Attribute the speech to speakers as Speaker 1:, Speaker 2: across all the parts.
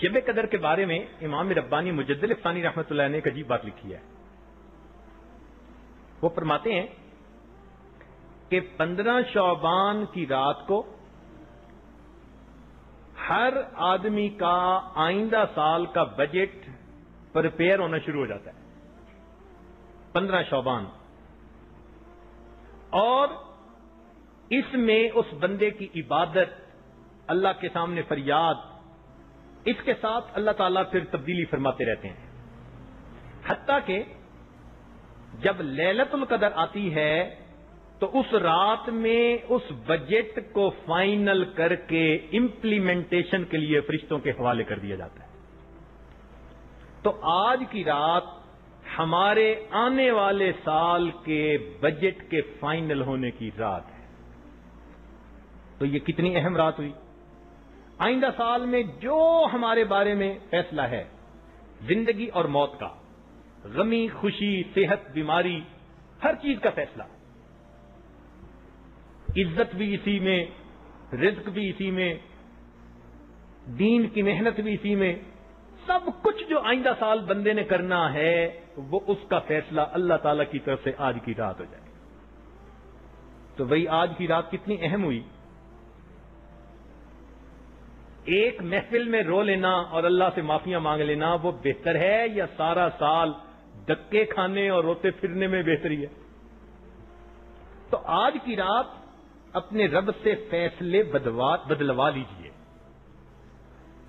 Speaker 1: شب قدر کے بارے میں امام ربانی مجدد ثانی رحمۃ اللہ نے ایک عجیب بات لکھی ہے. وہ فرماتے ہیں کہ 15 شعبان کی رات کو ہر آدمی کا آئندہ سال کا بجٹ پریپیئر ہونا شروع ہو جاتا ہے. 15 شعبان، اور اس میں اس بندے کی عبادت، اللہ کے سامنے فریاد، اس کے ساتھ اللہ تعالیٰ پھر تبدیلی فرماتے رہتے ہیں. حتیٰ کہ جب لیلۃ القدر آتی ہے تو اس رات میں اس بجٹ کو فائنل کر کے امپلیمنٹیشن کے لیے فرشتوں کے حوالے کر دیا جاتا ہے. تو آج کی رات ہمارے آنے والے سال کے بجٹ کے فائنل ہونے کی رات ہے. تو یہ کتنی اہم رات ہوئی. آئندہ سال میں جو ہمارے بارے میں فیصلہ ہے، زندگی اور موت کا، غمی خوشی، صحت بیماری، ہر چیز کا فیصلہ، عزت بھی اسی میں، رزق بھی اسی میں، دین کی محنت بھی اسی میں، سب کچھ جو آئندہ سال بندے نے کرنا ہے وہ اس کا فیصلہ اللہ تعالی کی طرف سے آج کی رات ہو جائے. تو وہی آج کی رات کتنی اہم ہوئی. ایک محفل میں رو لینا اور اللہ سے معافیاں مانگ لینا وہ بہتر ہے، یا سارا سال دکے کھانے اور روتے پھرنے میں بہتری ہے؟ تو آج کی رات اپنے رب سے فیصلے بدلوا لیجئے،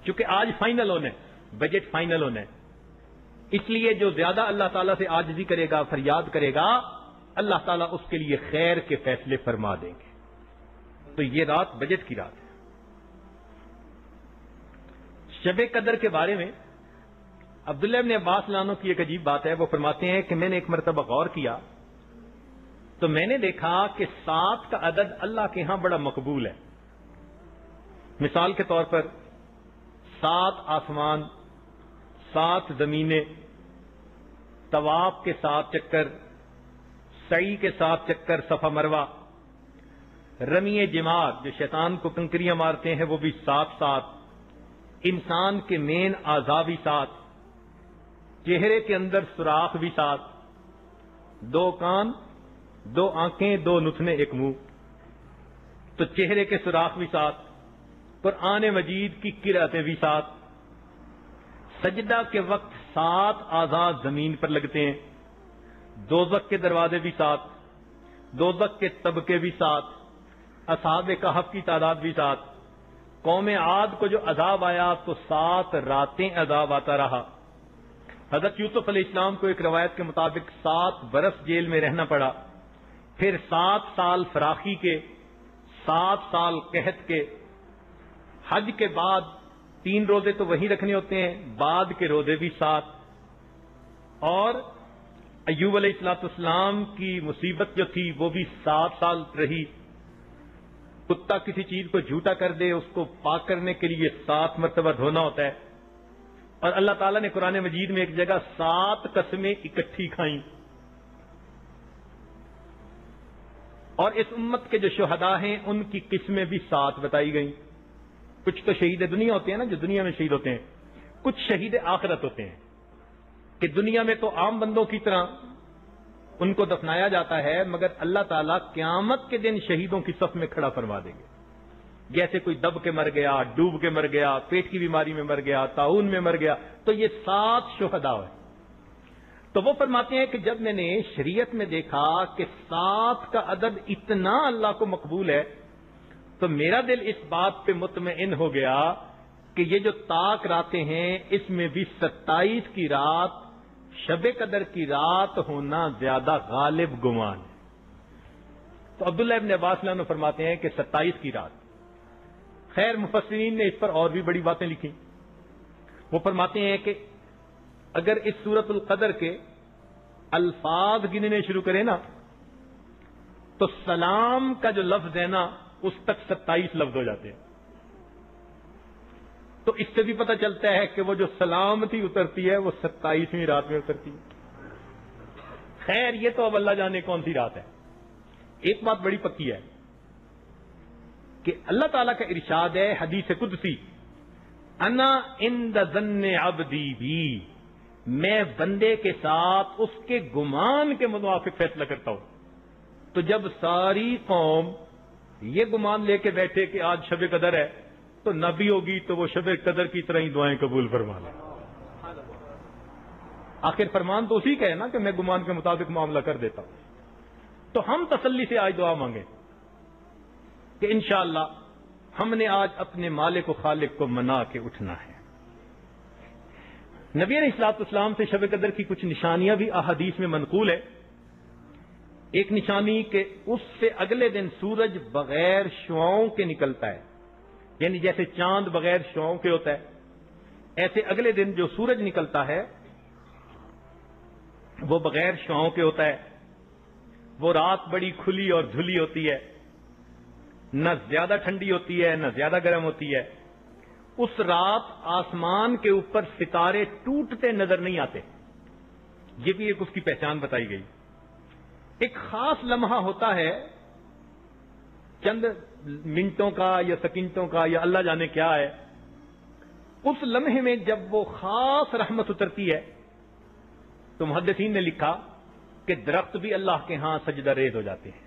Speaker 1: چونکہ آج فائنل ہونا ہے، بجٹ فائنل ہونا ہے. اس لیے جو زیادہ اللہ تعالیٰ سے عاجزی کرے گا، فریاد کرے گا، اللہ تعالیٰ اس کے لیے خیر کے فیصلے فرما دیں گے. تو یہ رات بجٹ کی رات ہے. شب قدر کے بارے میں عبداللہ ابن عباس لانو کی ایک عجیب بات ہے. وہ فرماتے ہیں کہ میں نے ایک مرتبہ غور کیا تو میں نے دیکھا کہ 7 کا عدد اللہ کے ہاں بڑا مقبول ہے. مثال کے طور پر 7 آسمان، 7 زمینیں، طواف کے 7 چکر، سعی کے 7 چکر صفا مروہ، رمی جماعت جو شیطان کو کنکریاں مارتے ہیں وہ بھی 7، انسان کے مین اعضاء بھی 7، چہرے کے اندر سوراخ بھی 7، 2 کان، 2 آنکھیں، 2 نتنے، 1 منہ، تو چہرے کے سوراخ بھی 7، قرآن مجید کی قرأتیں بھی 7، سجدہ کے وقت 7 اعضاء زمین پر لگتے ہیں، دوزخ کے دروازے بھی 7، دوزخ کے طبقے بھی 7، اصحاب کہف کی تعداد بھی 7، قوم عاد کو جو عذاب آیا تو 7 راتیں عذاب آتا رہا. حضرت یوسف علیہ السلام کو ایک روایت کے مطابق 7 برس جیل میں رہنا پڑا، پھر 7 سال فراخی کے، 7 سال قحط کے. حج کے بعد 3 روزے تو وہی رکھنے ہوتے ہیں، بعد کے روزے بھی 7. اور ایوب علیہ السلام کی مصیبت جو تھی وہ بھی 7 سال رہی. کتا کسی چیز کو جھوٹا کر دے، اس کو پاک کرنے کے لیے 7 مرتبہ دھونا ہوتا ہے. اور اللہ تعالیٰ نے قرآن مجید میں ایک جگہ 7 قسمیں اکٹھی کھائیں. اور اس امت کے جو شہداء ہیں ان کی قسمیں بھی 7 بتائی گئیں. کچھ تو شہید دنیا ہوتے ہیں نا، جو دنیا میں شہید ہوتے ہیں، کچھ شہید آخرت ہوتے ہیں کہ دنیا میں تو عام بندوں کی طرح ان کو دفنایا جاتا ہے، مگر اللہ تعالیٰ قیامت کے دن شہیدوں کی صف میں کھڑا فرما دیں گے. جیسے کوئی دب کے مر گیا، ڈوب کے مر گیا، پیٹ کی بیماری میں مر گیا، طاعون میں مر گیا، تو یہ 7 شہداء ہیں. تو وہ فرماتے ہیں کہ جب میں نے شریعت میں دیکھا کہ 7 کا عدد اتنا اللہ کو مقبول ہے تو میرا دل اس بات پہ مطمئن ہو گیا کہ یہ جو طاق راتیں ہیں اس میں بھی 27 کی رات، شب قدر کی رات ہونا زیادہ غالب گمان ہے. تو عبداللہ ابن عباس عنہ فرماتے ہیں کہ 27 کی رات. خیر مفسرین نے اس پر اور بھی بڑی باتیں لکھی. وہ فرماتے ہیں کہ اگر اس سورۃ القدر کے الفاظ گننے شروع کریں نا تو سلام کا جو لفظ ہے نا اس تک 27 لفظ ہو جاتے ہیں. تو اس سے بھی پتہ چلتا ہے کہ وہ جو سلامتی اترتی ہے وہ 27ویں رات میں اترتی ہے. خیر یہ تو اب اللہ جانے کون سی رات ہے. ایک بات بڑی پکی ہے کہ اللہ تعالیٰ کا ارشاد ہے حدیث قدسی انا عند ظن عبدی بھی، میں بندے کے ساتھ اس کے گمان کے موافق فیصلہ کرتا ہوں۔ تو جب ساری قوم یہ گمان لے کے بیٹھے کہ آج شب قدر ہے، تو نبی ہوگی تو وہ شب قدر کی طرح ہی دعائیں قبول فرما لے۔ آخر فرمان تو اسی کا ہے نا کہ میں گمان کے مطابق معاملہ کر دیتا ہوں۔ تو ہم تسلی سے آج دعا مانگیں کہ انشاءاللہ ہم نے آج اپنے مالک و خالق کو منا کے اٹھنا ہے۔ نبی علیہ الصلوۃ والسلام سے شب قدر کی کچھ نشانیاں بھی احادیث میں منقول ہے۔ ایک نشانی کہ اس سے اگلے دن سورج بغیر شعاؤں کے نکلتا ہے، یعنی جیسے چاند بغیر شعاؤں کے ہوتا ہے، ایسے اگلے دن جو سورج نکلتا ہے وہ بغیر شعاؤں کے ہوتا ہے۔ وہ رات بڑی کھلی اور دھلی ہوتی ہے، نہ زیادہ ٹھنڈی ہوتی ہے نہ زیادہ گرم ہوتی ہے۔ اس رات آسمان کے اوپر ستارے ٹوٹتے نظر نہیں آتے، یہ بھی ایک اس کی پہچان بتائی گئی۔ ایک خاص لمحہ ہوتا ہے، چند منٹوں کا یا سیکنڈوں کا یا اللہ جانے کیا ہے، اس لمحے میں جب وہ خاص رحمت اترتی ہے تو محدثین نے لکھا کہ درخت بھی اللہ کے ہاں سجدہ ریز ہو جاتے ہیں۔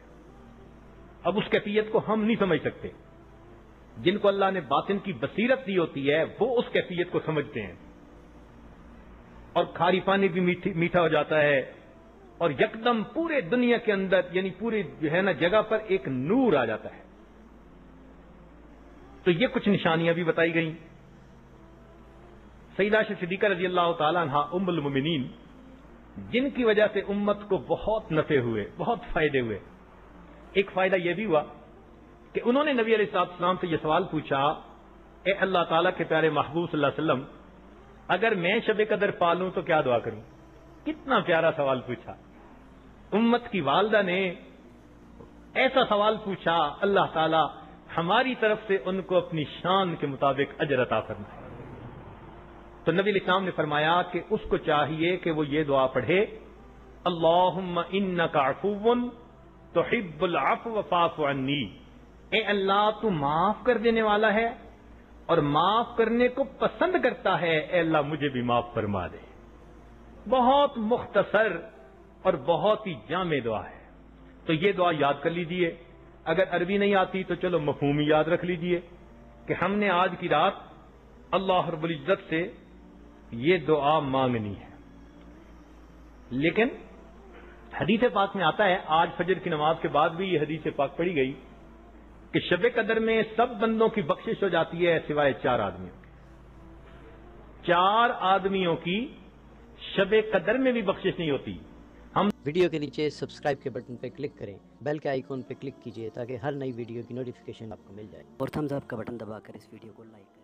Speaker 1: اب اس کیفیت کو ہم نہیں سمجھ سکتے، جن کو اللہ نے باطن کی بصیرت دی ہوتی ہے وہ اس کیفیت کو سمجھتے ہیں۔ اور کھاری پانی بھی میٹھا ہو جاتا ہے، اور یکدم پورے دنیا کے اندر یعنی پوری جو ہے نا جگہ پر ایک نور آ جاتا ہے۔ تو یہ کچھ نشانیاں بھی بتائی گئیں۔ سیدہ عائشہ صدیقہ رضی اللہ تعالی عنہا ام المؤمنین، جن کی وجہ سے امت کو بہت نفع ہوئے، بہت فائدے ہوئے۔ ایک فائدہ یہ بھی ہوا کہ انہوں نے نبی علیہ الصلوۃ والسلام سے یہ سوال پوچھا، اے اللہ تعالیٰ کے پیارے محبوب صلی اللہ علیہ وسلم، اگر میں شب قدر پالوں تو کیا دعا کروں؟ کتنا پیارا سوال پوچھا۔ امت کی والدہ نے ایسا سوال پوچھا، اللہ تعالیٰ ہماری طرف سے ان کو اپنی شان کے مطابق اجر عطا فرمائے۔ تو نبی علیہ السلام نے فرمایا کہ اس کو چاہیے کہ وہ یہ دعا پڑھے، اللہم انک عفو تحب العفو فاعف عنی، اے اللہ تو معاف کر دینے والا ہے اور معاف کرنے کو پسند کرتا ہے، اے اللہ مجھے بھی معاف فرما دے۔ بہت مختصر اور بہت ہی جامع دعا ہے، تو یہ دعا یاد کر لیجئے۔ اگر عربی نہیں آتی تو چلو مفہوم یاد رکھ لیجئے کہ ہم نے آج کی رات اللہ رب العزت سے یہ دعا مانگنی ہے۔ لیکن حدیث پاک میں آتا ہے، آج فجر کی نماز کے بعد بھی یہ حدیث پاک پڑھی گئی کہ شب قدر میں سب بندوں کی بخشش ہو جاتی ہے سوائے 4 آدمیوں کی۔ 4 آدمیوں کی شب قدر میں بھی بخشش نہیں ہوتی۔ ہم
Speaker 2: ویڈیو کے نیچے سبسکرائب کے بٹن پہ کلک کریں، بیل کے آئیکن پہ کلک کیجئے تاکہ ہر نئی ویڈیو کی نوٹیفیکیشن آپ کو مل جائے، اور تھمز اپ کا بٹن دبا کر اس ویڈیو کو لائک کریں۔